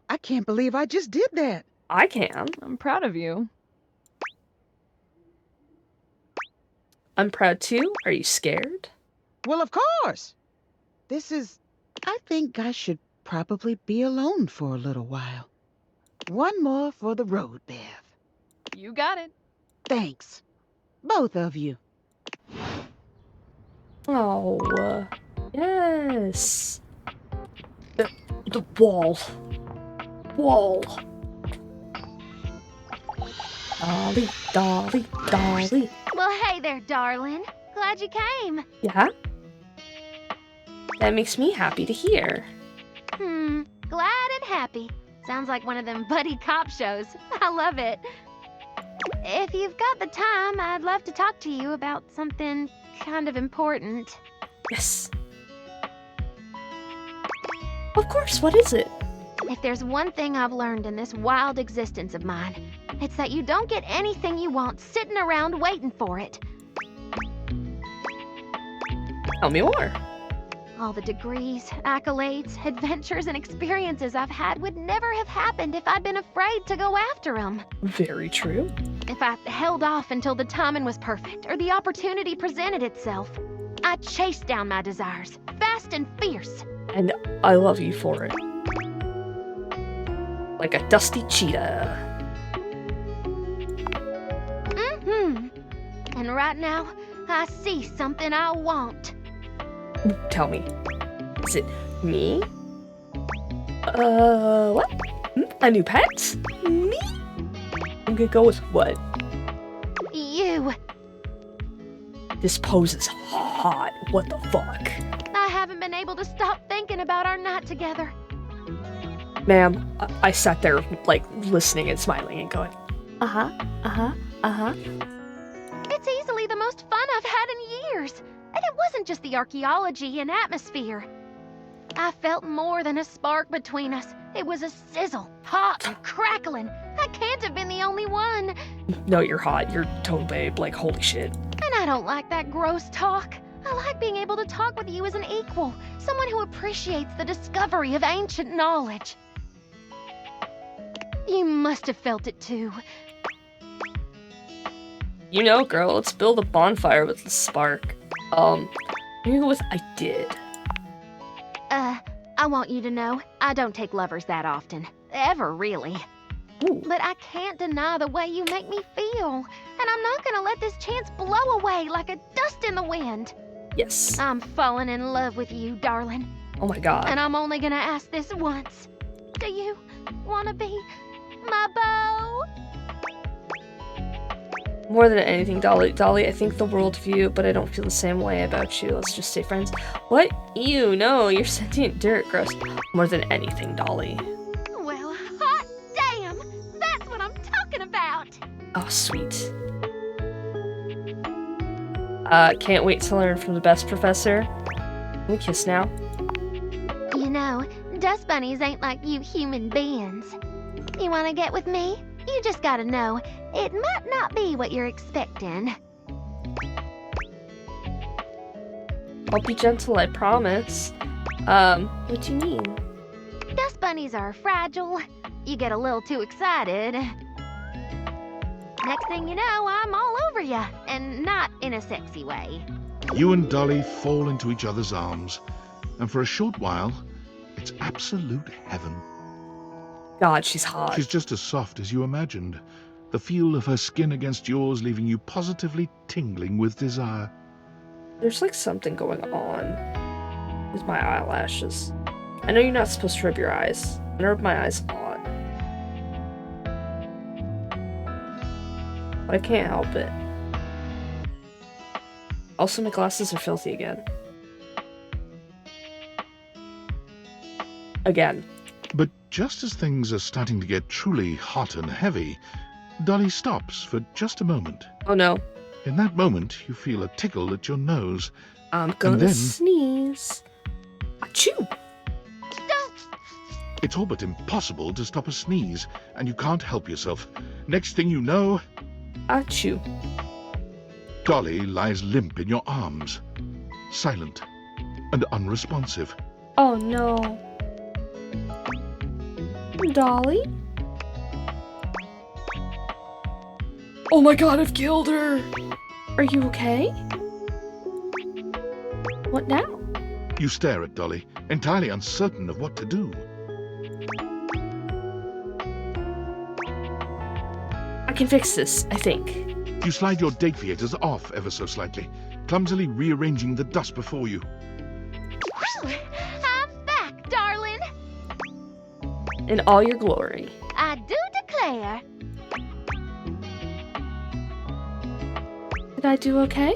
I can't believe I just did that. I can. I'm proud of you. I'm proud too. Are you scared? Well, of course. I think I should probably be alone for a little while. One more for the road, Bev. You got it. Thanks. Both of you. Oh, yes. The wall. Dolly. Well, hey there, darling. Glad you came. Yeah? That makes me happy to hear. Glad and happy. Sounds like one of them buddy cop shows. I love it. If you've got the time, I'd love to talk to you about something kind of important. Yes. Of course, what is it? If there's one thing I've learned in this wild existence of mine, it's that you don't get anything you want sitting around waiting for it. Tell me more. All the degrees, accolades, adventures, and experiences I've had would never have happened if I'd been afraid to go after them. Very true. If I held off until the timing was perfect or the opportunity presented itself, I chased down my desires, fast and fierce. And I love you for it. Like a dusty cheetah. Mm-hmm. And right now, I see something I want. Tell me. Is it me? What? A new pet? Me? I'm gonna go with what? You. This pose is hot. What the fuck? I haven't been able to stop thinking about our night together. Ma'am, I sat there, like, listening and smiling and going, uh-huh, uh-huh, uh-huh. It's easily the most fun I've had in years. And it wasn't just the archaeology and atmosphere. I felt more than a spark between us. It was a sizzle, hot and crackling. I can't have been the only one. No, you're hot. You're total babe. Like, holy shit. And I don't like that gross talk. I like being able to talk with you as an equal, someone who appreciates the discovery of ancient knowledge. You must have felt it too. You know, girl, let's build a bonfire with the spark. I'm gonna go with I did. I want you to know, I don't take lovers that often. Ever, really. Ooh. But I can't deny the way you make me feel. And I'm not gonna let this chance blow away like a dust in the wind. Yes. I'm falling in love with you, darling. Oh my god. And I'm only gonna ask this once. Do you wanna be my beau? More than anything, Dolly, I think the world of you, but I don't feel the same way about you. Let's just stay friends. What? Ew, no, you're sentient dirt, gross. More than anything, Dolly. Well, hot damn! That's what I'm talking about! Oh, sweet. Can't wait to learn from the best professor. Can we kiss now? You know, dust bunnies ain't like you human beings. You wanna get with me? You just gotta know, it might not be what you're expecting. I'll be gentle, I promise. What do you mean? Dust bunnies are fragile. You get a little too excited. Next thing you know, I'm all over ya, and not in a sexy way. You and Dolly fall into each other's arms, and for a short while, it's absolute heaven. God, she's hot. She's just as soft as you imagined. The feel of her skin against yours leaving you positively tingling with desire. There's like something going on with my eyelashes. I know you're not supposed to rub your eyes. I rub my eyes a lot. But I can't help it. Also, my glasses are filthy again. Again. But just as things are starting to get truly hot and heavy, Dolly stops for just a moment. Oh no. In that moment, you feel a tickle at your nose. I'm gonna then- sneeze. Achoo! Don't! It's all but impossible to stop a sneeze, and you can't help yourself. Next thing you know, Achoo. Dolly lies limp in your arms, silent and unresponsive. Oh no. Dolly? Oh my god, I've killed her! Are you okay? What now? You stare at Dolly, entirely uncertain of what to do. I can fix this, I think. You slide your date theaters off ever so slightly, clumsily rearranging the dust before you. Whew, I'm back, darling. In all your glory. I do declare. Did I do okay?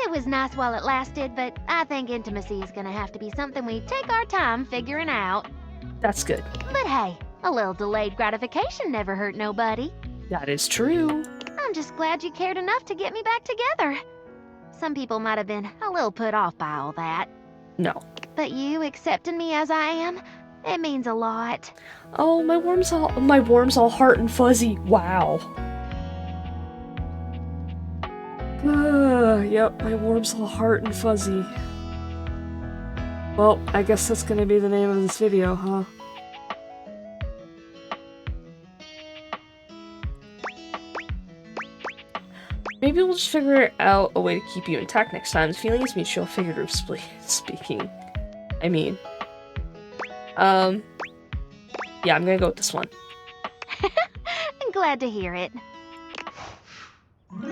It was nice while it lasted, but I think intimacy is gonna have to be something we take our time figuring out. That's good. But hey, a little delayed gratification never hurt nobody. That is true. I'm just glad you cared enough to get me back together. Some people might have been a little put off by all that. No. But you accepting me as I am, it means a lot. Oh, my worm's all heart and fuzzy. Wow. Yep, my warm's all heart and fuzzy. Well, I guess that's gonna be the name of this video, huh? Maybe we'll just figure out a way to keep you intact next time. The feeling is mutual, figuratively speaking. I mean. Yeah, I'm gonna go with this one. I'm glad to hear it. You're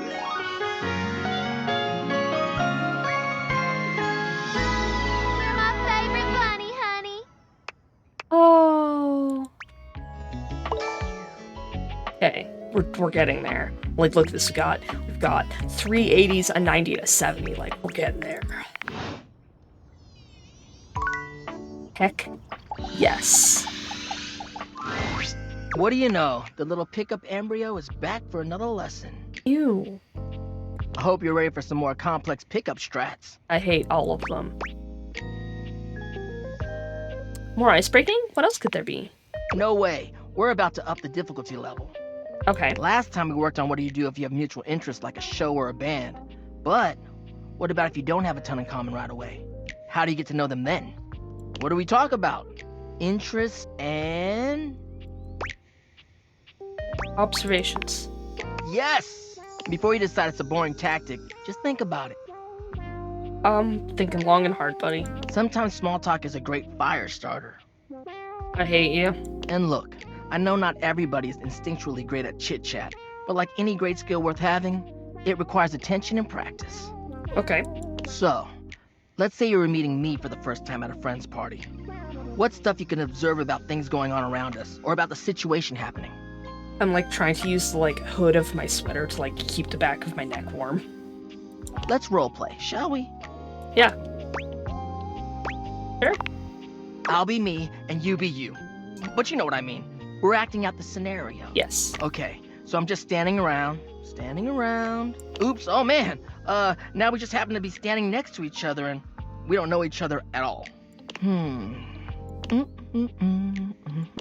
my favorite bunny, honey. Oh. Okay, we're getting there. Like, look at this. We've got 3 80s, a 90, and a 70. Like, we're getting there. Heck, yes. What do you know? The little pickup embryo is back for another lesson. Ew. I hope you're ready for some more complex pickup strats. I hate all of them. More ice breaking? What else could there be? No way. We're about to up the difficulty level. Okay. Last time we worked on what do you do if you have mutual interests like a show or a band. But what about if you don't have a ton in common right away? How do you get to know them then? What do we talk about? Interests and... Observations. Yes! Before you decide it's a boring tactic, just think about it. I'm thinking long and hard, buddy. Sometimes small talk is a great fire starter. I hate you. And look, I know not everybody is instinctually great at chit-chat, but like any great skill worth having, it requires attention and practice. Okay. So, let's say you were meeting me for the first time at a friend's party. What's stuff you can observe about things going on around us, or about the situation happening? I'm like trying to use the like hood of my sweater to like keep the back of my neck warm. Let's roleplay, shall we? Yeah. Sure. I'll be me and you be you. But you know what I mean. We're acting out the scenario. Yes. Okay, so I'm just standing around. Oops, oh man. Now we just happen to be standing next to each other and we don't know each other at all.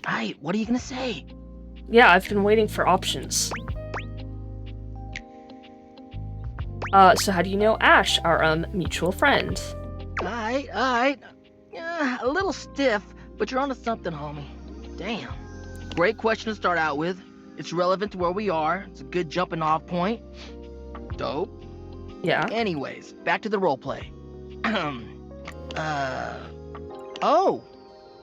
Aight, what are you gonna say? Yeah, I've been waiting for options. So how do you know Ash, our mutual friend? Aight. Yeah, a little stiff, but you're onto something, homie. Damn. Great question to start out with. It's relevant to where we are. It's a good jumping off point. Dope. Yeah. Anyways, back to the roleplay. Oh,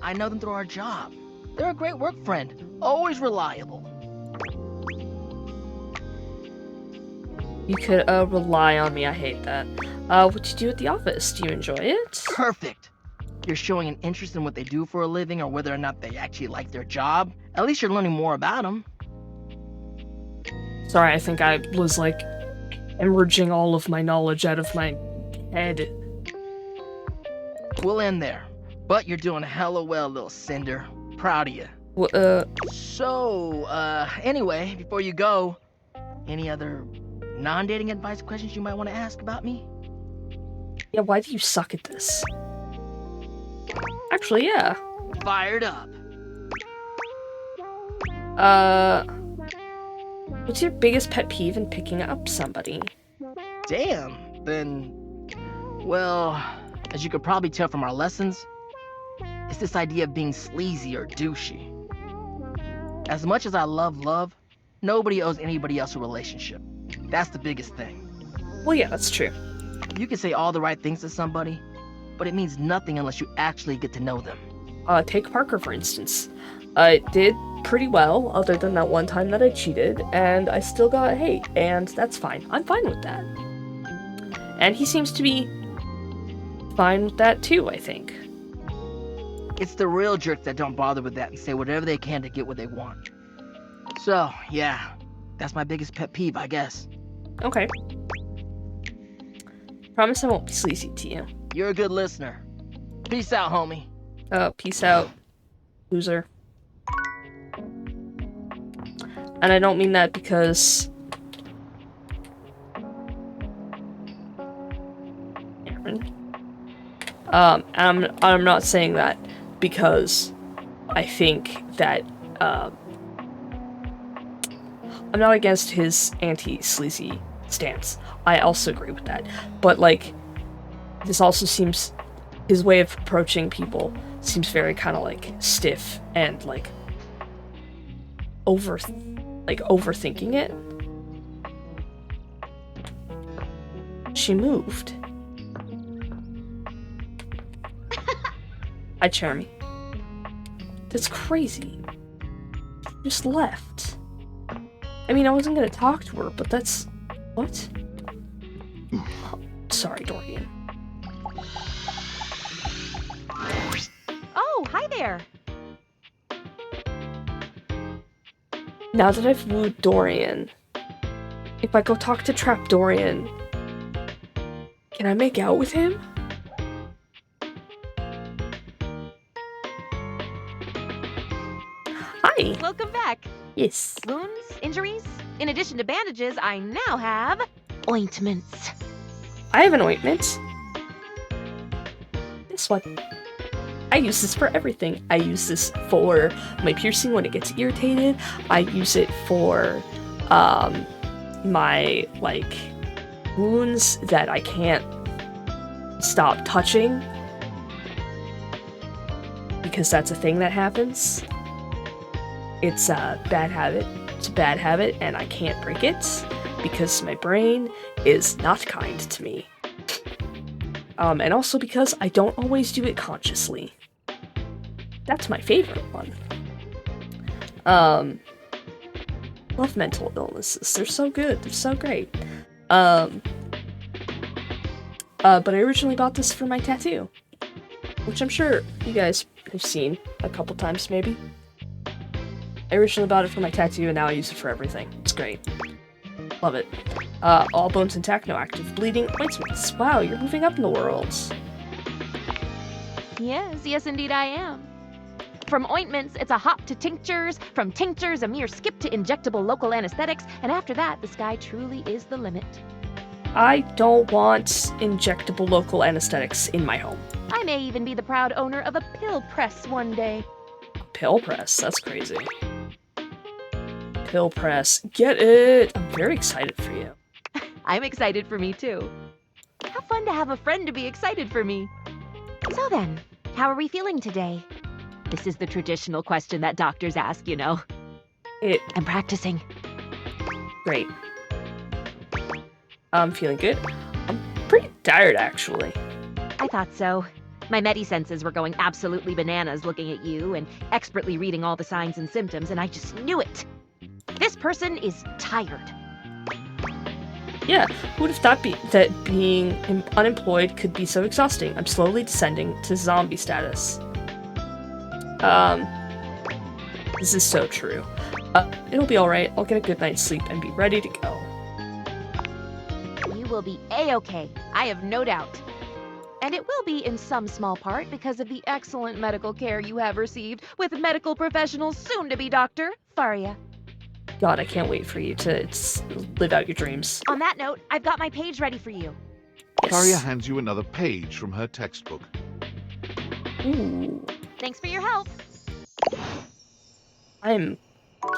I know them through our job. They're a great work friend, always reliable. You could rely on me. I hate that. What do you do at the office? Do you enjoy it? Perfect. You're showing an interest in what they do for a living or whether or not they actually like their job. At least you're learning more about them. Sorry, I think I was like emerging all of my knowledge out of my head. We'll end there. But you're doing hella well, little Cinder. Proud of you. So, anyway, before you go, any other non-dating advice questions you might want to ask about me? Yeah, why do you suck at this? Actually, yeah. Fired up. What's your biggest pet peeve in picking up somebody? Damn, then, well, as you could probably tell from our lessons, it's this idea of being sleazy or douchey. As much as I love, nobody owes anybody else a relationship. That's the biggest thing. Well, yeah, that's true. You can say all the right things to somebody, but it means nothing unless you actually get to know them. Take Parker, for instance. I did pretty well, other than that one time that I cheated, and I still got hate, and that's fine. I'm fine with that. And he seems to be fine with that too, I think. It's the real jerks that don't bother with that and say whatever they can to get what they want. So, yeah, that's my biggest pet peeve, I guess. Okay. Promise I won't be sleazy to you. You're a good listener. Peace out, homie. Peace out, loser. And I don't mean that because... Aaron. I'm not saying that because I think that, I'm not against his anti-sleazy stance. I also agree with that. But, like, this also seems... His way of approaching people seems very kind of, like, stiff and, like, overthinking it. She moved. Hi, Jeremy. That's crazy. Just left. I mean, I wasn't gonna talk to her, but that's... What? Sorry, Dorian. Oh, hi there. Now that I've wooed Dorian, if I go talk to Trap Dorian, can I make out with him? Hi! Welcome back. Yes. Wounds? Injuries? In addition to bandages, I now have ointments. I have an ointment. This one. I use this for everything. I use this for my piercing when it gets irritated. I use it for my, like, wounds that I can't stop touching. Because that's a thing that happens. It's a bad habit. It's a bad habit, and I can't break it because my brain is not kind to me. And also because I don't always do it consciously. That's my favorite one. Love mental illnesses. They're so good. They're so great. But I originally bought this for my tattoo, which I'm sure you guys have seen a couple times, maybe. I originally bought it for my tattoo, and now I use it for everything. It's great. Love it. All bones intact, no active bleeding. Ointments. Wow, you're moving up in the world. Yes, indeed I am. From ointments, it's a hop to tinctures. From tinctures, a mere skip to injectable local anesthetics. And after that, the sky truly is the limit. I don't want injectable local anesthetics in my home. I may even be the proud owner of a pill press one day. Pill press? That's crazy. Pill press. Get it! I'm very excited for you. I'm excited for me, too. How fun to have a friend to be excited for me. So then, how are we feeling today? This is the traditional question that doctors ask, you know. I'm practicing. Great. I'm feeling good. I'm pretty tired, actually. I thought so. My medi-senses were going absolutely bananas looking at you and expertly reading all the signs and symptoms, and I just knew it. This person is tired. Yeah, who would have thought that being unemployed could be so exhausting? I'm slowly descending to zombie status. This is so true. It'll be alright. I'll get a good night's sleep and be ready to go. You will be A-okay. I have no doubt. And it will be in some small part because of the excellent medical care you have received with medical professionals soon-to-be Dr. Faria. God, I can't wait for you to live out your dreams. On that note, I've got my page ready for you. Yes. Faria hands you another page from her textbook. Ooh. Thanks for your help. I'm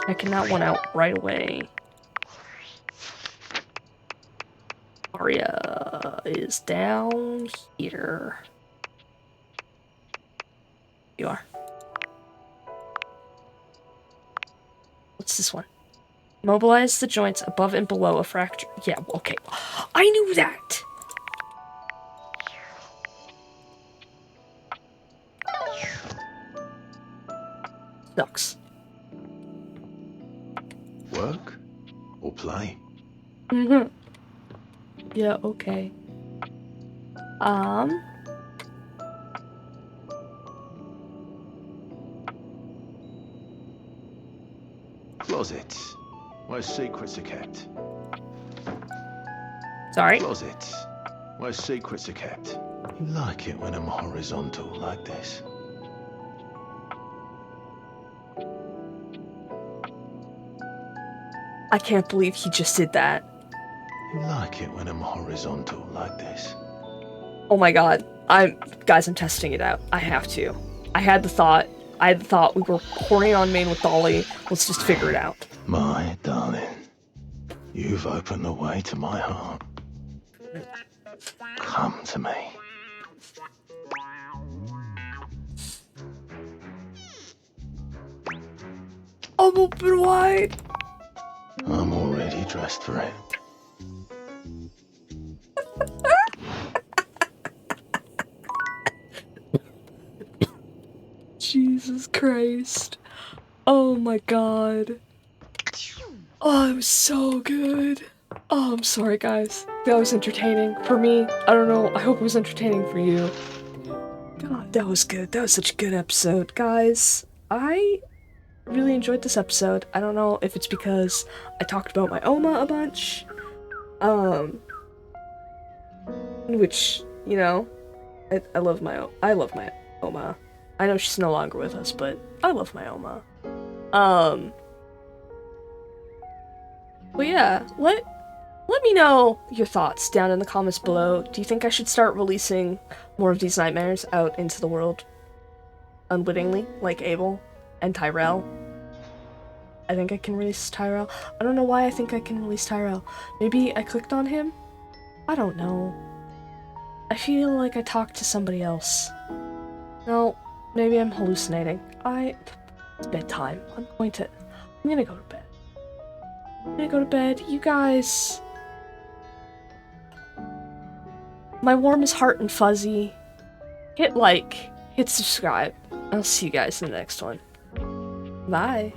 checking that one out right away. Aria is down here. You are. What's this one? Mobilize the joints above and below a fracture. Yeah, okay. I knew that! Sucks. Work or play? Mm-hmm. Yeah, okay. Closets, where secrets are kept. Sorry? Closets, where secrets are kept. You like it when I'm horizontal like this? I can't believe he just did that. You like it when I'm horizontal like this? Oh my god. Guys, I'm testing it out. I have to. I had the thought we were pouring on main with Dolly. Let's just figure it out. My darling, You've opened the way to my heart. Come to me. I'm open wide. I'm already dressed for it. Jesus Christ. Oh my god. Oh, it was so good. Oh, I'm sorry, guys. That was entertaining. For me, I don't know. I hope it was entertaining for you. God, that was good. That was such a good episode. Guys, I really enjoyed this episode. I don't know if it's because I talked about my Oma a bunch. Which, you know, I love my Oma. I know she's no longer with us, but I love my Oma. But yeah, let me know your thoughts down in the comments below. Do you think I should start releasing more of these nightmares out into the world unwittingly, like Abel and Tyrell? I think I can release Tyrell. I don't know why I think I can release Tyrell. Maybe I clicked on him? I don't know. I feel like I talked to somebody else. No, maybe I'm hallucinating. It's bedtime. I'm gonna go to bed. I'm gonna go to bed. You guys... My warmest heart and fuzzy. Hit like, hit subscribe. I'll see you guys in the next one. Bye.